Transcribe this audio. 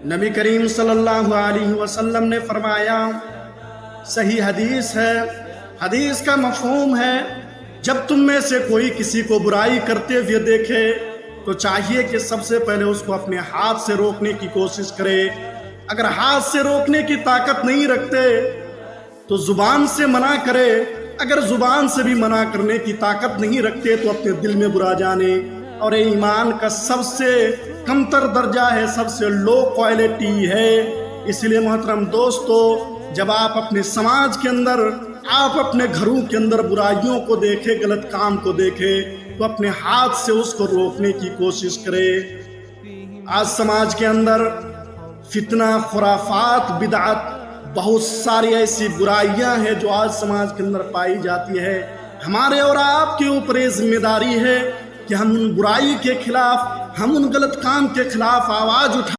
نبی کریم صلی اللہ علیہ وسلم نے فرمایا، صحیح حدیث ہے، حدیث کا مفہوم ہے، جب تم میں سے کوئی کسی کو برائی کرتے ہوئے دیکھے تو چاہیے کہ سب سے پہلے اس کو اپنے ہاتھ سے روکنے کی کوشش کرے۔ اگر ہاتھ سے روکنے کی طاقت نہیں رکھتے تو زبان سے منع کرے، اگر زبان سے بھی منع کرنے کی طاقت نہیں رکھتے تو اپنے دل میں برا جانے۔ اور یہ ایمان کا سب سے کمتر درجہ ہے، سب سے لو کوالٹی ہے۔ اس لیے محترم دوستو، جب آپ اپنے سماج کے اندر، آپ اپنے گھروں کے اندر برائیوں کو دیکھیں، غلط کام کو دیکھیں تو اپنے ہاتھ سے اس کو روکنے کی کوشش کریں۔ آج سماج کے اندر فتنہ، خرافات، بدعت، بہت ساری ایسی برائیاں ہیں جو آج سماج کے اندر پائی جاتی ہے۔ ہمارے اور آپ کے اوپر یہ ذمہ داری ہے کہ ہم ان برائی کے خلاف، ہم ان غلط کام کے خلاف آواز اٹھائیں۔